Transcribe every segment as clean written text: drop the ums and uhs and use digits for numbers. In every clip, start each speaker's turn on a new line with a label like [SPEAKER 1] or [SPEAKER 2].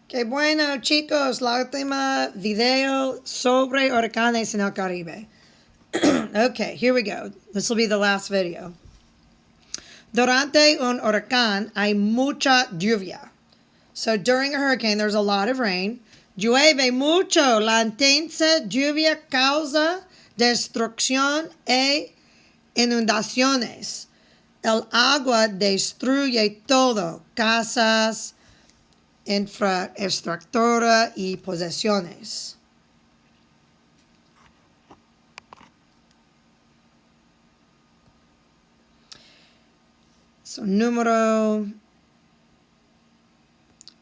[SPEAKER 1] Que bueno, chicos, la última video sobre huracanes en el Caribe. Okay, here we go. This will be the last video. Durante un huracán hay mucha lluvia. So during a hurricane, there's a lot of rain. Llueve mucho. La intensa lluvia causa destrucción e inundaciones. El agua destruye todo, casas, infraestructura y posesiones. So, número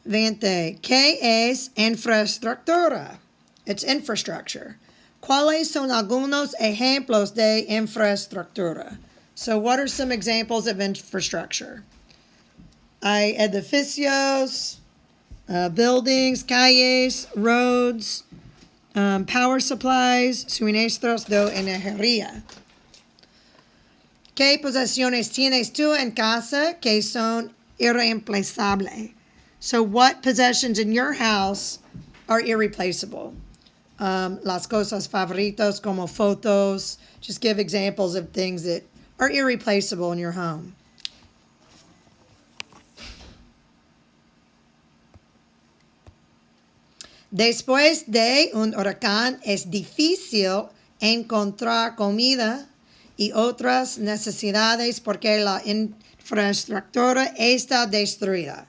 [SPEAKER 1] 20. ¿Qué es infraestructura? It's infrastructure. ¿Cuáles son algunos ejemplos de infraestructura? So, what are some examples of infrastructure? Hay edificios, buildings, calles, roads, power supplies, suministros de energía. ¿Qué posesiones tienes tú en casa que son irreemplazables? So what possessions in your house are irreplaceable? Las cosas favoritas como fotos. Just give examples of things that are irreplaceable in your home. Después de un huracán es difícil encontrar comida y otras necesidades porque la infraestructura está destruida.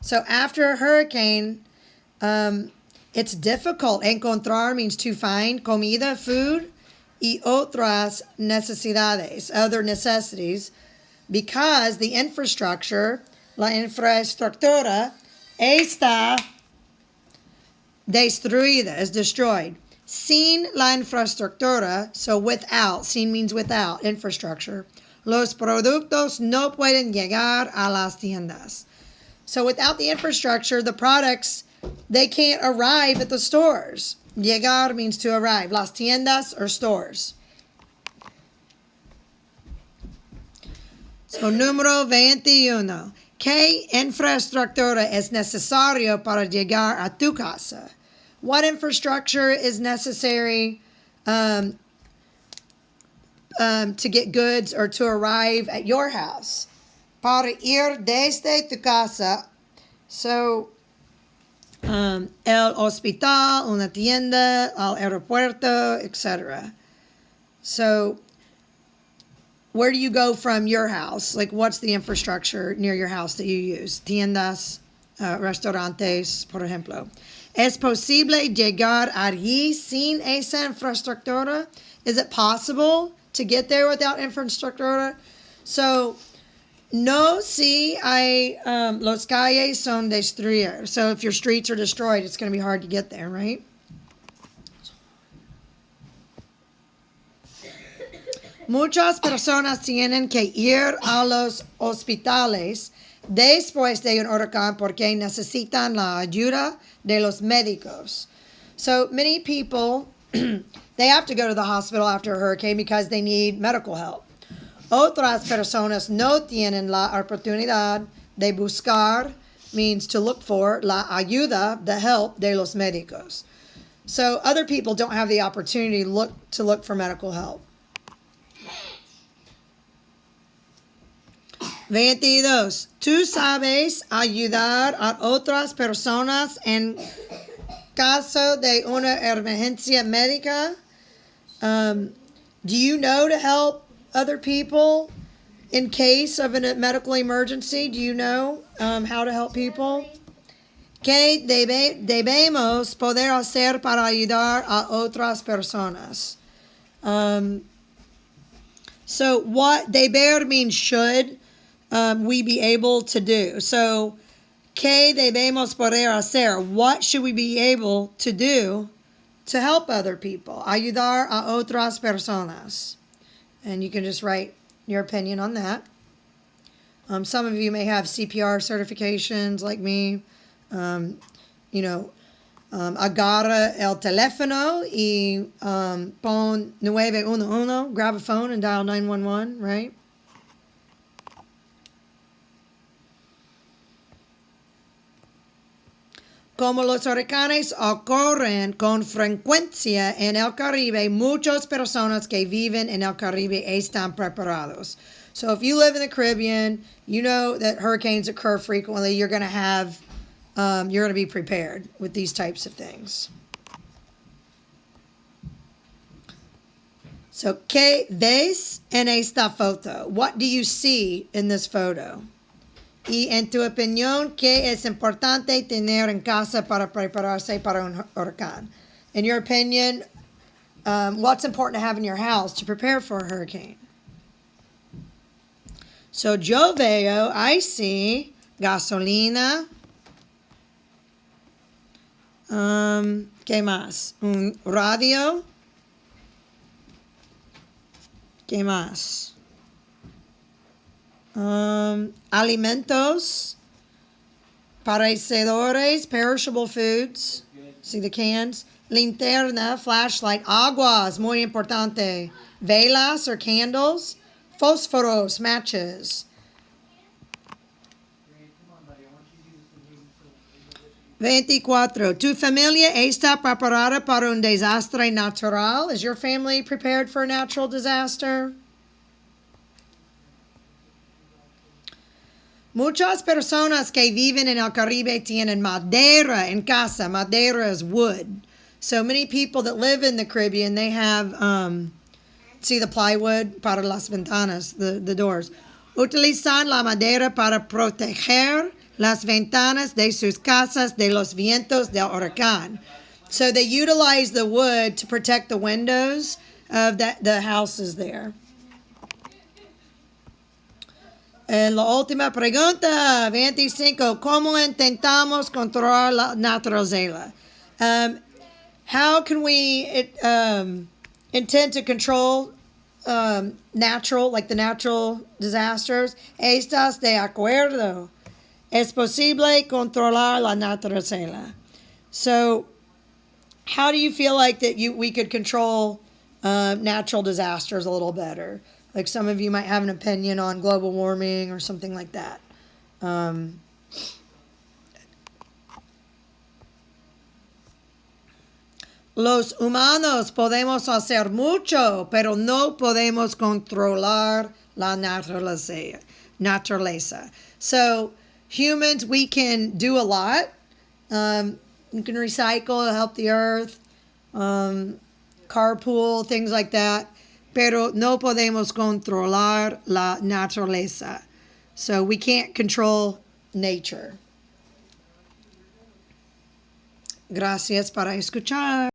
[SPEAKER 1] So after a hurricane, it's difficult. Encontrar means to find comida, food, y otras necesidades, other necessities, because the infrastructure, la infraestructura, está destruida, is destroyed. Sin la infraestructura, so without, sin means without, infrastructure, los productos no pueden llegar a las tiendas. So without the infrastructure, the products, they can't arrive at the stores. Llegar means to arrive. Las tiendas are stores. So número 21. ¿Qué infraestructura es necesario para llegar a tu casa? What infrastructure is necessary to get goods or to arrive at your house? Para ir desde tu casa, so el hospital, una tienda, al aeropuerto, etc. So where do you go from your house? Like, what's the infrastructure near your house that you use? Tiendas, restaurantes, por ejemplo. ¿Es posible llegar allí sin esa infraestructura? Is it possible to get there without infraestructura? So, no, si hay, los calles son destruidas. So if your streets are destroyed, it's going to be hard to get there, right? Muchas personas tienen que ir a los hospitales después de un huracán porque necesitan la ayuda de los médicos. So many people, they have to go to the hospital after a hurricane because they need medical help. Otras personas no tienen la oportunidad de buscar, means to look for, la ayuda, the help de los médicos. So other people don't have the opportunity to look for medical help. 22. ¿Tú sabes ayudar a otras personas en caso de una emergencia médica? Do you know to help other people in case of a medical emergency? Do you know how to help people? ¿Qué debemos poder hacer para ayudar a otras personas? So what deber means should we be able to do. So ¿qué debemos poder hacer? What should we be able to do to help other people? Ayudar a otras personas. And you can just write your opinion on that. Some of you may have CPR certifications like me. Agarra el teléfono y pon 911, grab a phone and dial 911, right? Como los huracanes ocurren con frecuencia en el Caribe, muchas personas que viven en el Caribe están preparados. So if you live in the Caribbean, you know that hurricanes occur frequently. You're going to be prepared with these types of things. So, ¿qué ves en esta foto? What do you see in this photo? Y en tu opinión, ¿qué es importante tener en casa para prepararse para un huracán? In your opinion, what's important to have in your house to prepare for a hurricane? So yo veo, I see gasolina. ¿Qué más? Un radio. ¿Qué más? Alimentos, perecedores, perishable foods. See the cans? Linterna, flashlight, aguas, muy importante. Velas or candles. Fósforos, matches. 24. ¿Tu familia está preparada para un desastre natural? Is your family prepared for a natural disaster? Muchas personas que viven en el Caribe tienen madera en casa. Madera is wood. So many people that live in the Caribbean, they have, see the plywood para las ventanas, the doors. Utilizan la madera para proteger las ventanas de sus casas de los vientos del huracán. So they utilize the wood to protect the windows of the houses there. La última pregunta, 25. ¿Cómo intentamos controlar la naturaleza? How can we intend to control natural, like the natural disasters? ¿Estás de acuerdo? Es posible controlar la naturaleza. So, how do you feel like that we could control natural disasters a little better? Like some of you might have an opinion on global warming or something like that. Los humanos podemos hacer mucho, pero no podemos controlar la naturaleza. So humans, we can do a lot. You can recycle, help the earth, carpool, things like that. Pero no podemos controlar la naturaleza. So we can't control nature. Gracias para escuchar.